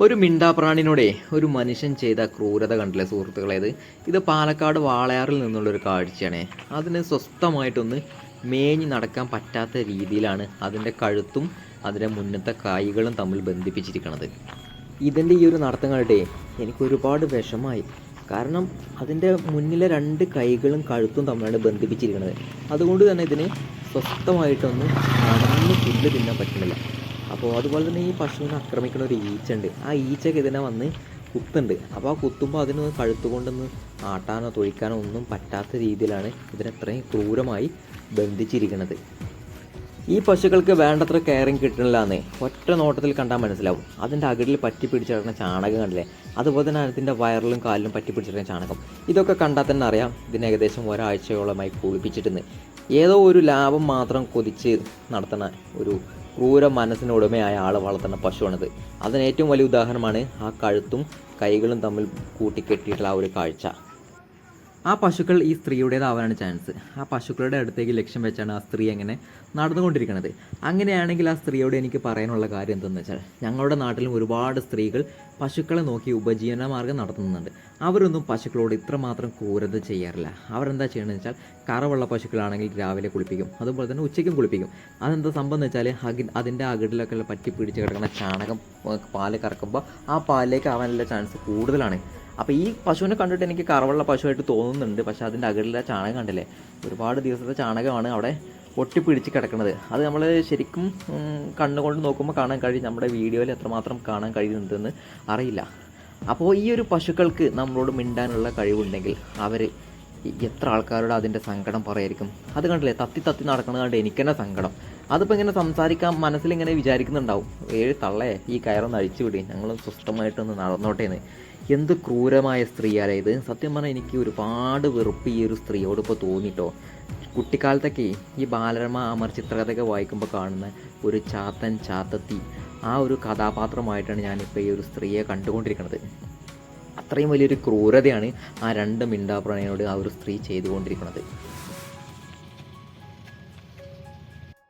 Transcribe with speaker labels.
Speaker 1: ഒരു മിണ്ടാപ്രാണിനോടെ ഒരു മനുഷ്യൻ ചെയ്ത ക്രൂരത കണ്ടില്ലേ സുഹൃത്തുക്കളെ? ഇത് പാലക്കാട് വാളയാറിൽ നിന്നുള്ളൊരു കാഴ്ചയാണ്. അതിന് സ്വസ്ഥമായിട്ടൊന്ന് മേഞ്ഞ് നടക്കാൻ പറ്റാത്ത രീതിയിലാണ് അതിൻ്റെ കഴുത്തും അതിൻ്റെ മുന്നത്തെ കൈകളും തമ്മിൽ ബന്ധിപ്പിച്ചിരിക്കുന്നത്. ഇതിൻ്റെ ഈ ഒരു നടത്തം കണ്ടിട്ടേ എനിക്ക് ഒരുപാട് വിഷമായി. കാരണം അതിൻ്റെ മുന്നിലെ രണ്ട് കൈകളും കഴുത്തും തമ്മിലാണ് ബന്ധിപ്പിച്ചിരിക്കുന്നത്. അതുകൊണ്ട് തന്നെ ഇതിന് സ്വസ്ഥമായിട്ടൊന്ന് നടന്ന് പുല്ല് തിന്നാൻ പറ്റുന്നില്ല. അപ്പോൾ അതുപോലെ തന്നെ ഈ പശുവിനെ ആക്രമിക്കുന്ന ഒരു ഈച്ച ഉണ്ട്. ആ ഈച്ചയ്ക്ക് ഇതിനെ വന്ന് കുത്തുണ്ട്. അപ്പോൾ ആ കുത്തുമ്പോൾ അതിന് കഴുത്ത് കൊണ്ടൊന്ന് ആട്ടാനോ തൊഴിക്കാനോ ഒന്നും പറ്റാത്ത രീതിയിലാണ് ഇതിനെത്രയും ക്രൂരമായി ബന്ധിച്ചിരിക്കുന്നത്. ഈ പശുക്കൾക്ക് വേണ്ടത്ര കെയറിങ് കിട്ടണില്ല എന്ന് ഒറ്റ നോട്ടത്തിൽ കണ്ടാൽ മനസ്സിലാവും. അതിൻ്റെ അകിടിൽ പറ്റി പിടിച്ചിടക്കുന്ന ചാണകം കണ്ടില്ലേ, അതുപോലെ തന്നെ അതിൻ്റെ വയറിലും കാലിലും പറ്റി പിടിച്ചിടക്കുന്ന ചാണകം. ഇതൊക്കെ കണ്ടാൽ തന്നെ അറിയാം ഇതിന് ഏകദേശം ഒരാഴ്ചയോളമായി കുളിപ്പിച്ചിട്ടുണ്ട്. ഏതോ ഒരു ലാഭം മാത്രം കൊതിച്ച് നടത്തുന്ന ഒരു ക്രൂര മനസ്സിനുടമയായ ആൾ വളർത്തുന്ന പശുവാണിത്. അതിന് ഏറ്റവും വലിയ ഉദാഹരണമാണ് ആ കഴുത്തും കൈകളും തമ്മിൽ കൂട്ടിക്കെട്ടിയിട്ടുള്ള ആ ഒരു കാഴ്ച. ആ പശുക്കൾ ഈ സ്ത്രീയുടേതാവാനാണ് ചാൻസ്. ആ പശുക്കളുടെ അടുത്തേക്ക് ലക്ഷ്യം വെച്ചാണ് ആ സ്ത്രീ അങ്ങനെ നടന്നുകൊണ്ടിരിക്കുന്നത്. അങ്ങനെയാണെങ്കിൽ ആ സ്ത്രീയോട് എനിക്ക് പറയാനുള്ള കാര്യം എന്തെന്ന് വെച്ചാൽ, ഞങ്ങളുടെ നാട്ടിലും ഒരുപാട് സ്ത്രീകൾ പശുക്കളെ നോക്കി ഉപജീവന മാർഗ്ഗം നടത്തുന്നുണ്ട്. അവരൊന്നും പശുക്കളോട് ഇത്രമാത്രം ക്രൂരത ചെയ്യാറില്ല. അവരെന്താ ചെയ്യണമെന്ന് വെച്ചാൽ, കറവുള്ള പശുക്കളാണെങ്കിൽ രാവിലെ കുളിപ്പിക്കും, അതുപോലെ തന്നെ ഉച്ചയ്ക്കും കുളിപ്പിക്കും. അതെന്താ സംഭവം എന്ന് വെച്ചാൽ, അതിൻ്റെ അകിടിലൊക്കെ പറ്റി പിടിച്ച് കിടക്കുന്ന ചാണകം പാല് കറക്കുമ്പോൾ ആ പാലിലേക്ക് ആവാനുള്ള ചാൻസ് കൂടുതലാണ്. അപ്പോൾ ഈ പശുവിനെ കണ്ടിട്ട് എനിക്ക് കറവുള്ള പശുവായിട്ട് തോന്നുന്നുണ്ട്. പക്ഷേ അതിൻ്റെ അകിടിലെ ചാണകം കണ്ടില്ലേ, ഒരുപാട് ദിവസത്തെ ചാണകമാണ് അവിടെ ഒട്ടിപ്പിടിച്ച് കിടക്കുന്നത്. അത് നമ്മൾ ശരിക്കും കണ്ണുകൊണ്ട് നോക്കുമ്പോൾ കാണാൻ കഴിയും. നമ്മുടെ വീഡിയോയിൽ എത്രമാത്രം കാണാൻ കഴിയുന്നുണ്ടെന്ന് അറിയില്ല. അപ്പോൾ ഈ ഒരു പശുക്കൾക്ക് നമ്മളോട് മിണ്ടാനുള്ള കഴിവുണ്ടെങ്കിൽ അവർ എത്ര ആൾക്കാരോട് അതിൻ്റെ സങ്കടം പറയായിരിക്കും. അത് കണ്ടില്ലേ, തത്തി തത്തി നടക്കുന്നത് കണ്ട് എനിക്ക് തന്നെ സങ്കടം. അതിപ്പോൾ ഇങ്ങനെ സംസാരിക്കാൻ മനസ്സിലിങ്ങനെ വിചാരിക്കുന്നുണ്ടാവും, തള്ളേ ഈ കയറൊന്ന് അഴിച്ചു വിടുക, ഞങ്ങളും സ്വസ്ഥമായിട്ടൊന്ന് നടന്നോട്ടേന്ന്. എന്ത് ക്രൂരമായ സ്ത്രീയാലേ ഇത്. സത്യം പറഞ്ഞാൽ എനിക്ക് ഒരുപാട് വെറുപ്പ് ഈ ഒരു സ്ത്രീയോട് ഇപ്പോൾ തോന്നിട്ടോ. കുട്ടിക്കാലത്തൊക്കെ ഈ ബാലരമ അമർ ചിത്രകഥയൊക്കെ വായിക്കുമ്പോൾ കാണുന്ന ഒരു ചാത്തൻ ചാത്തത്തി, ആ ഒരു കഥാപാത്രമായിട്ടാണ് ഞാനിപ്പോൾ ഈ ഒരു സ്ത്രീയെ കണ്ടുകൊണ്ടിരിക്കുന്നത്. അത്രയും വലിയൊരു ക്രൂരതയാണ് ആ രണ്ട് മിണ്ടാപ്രാണിയോട് ആ ഒരു സ്ത്രീ ചെയ്തുകൊണ്ടിരിക്കുന്നത്.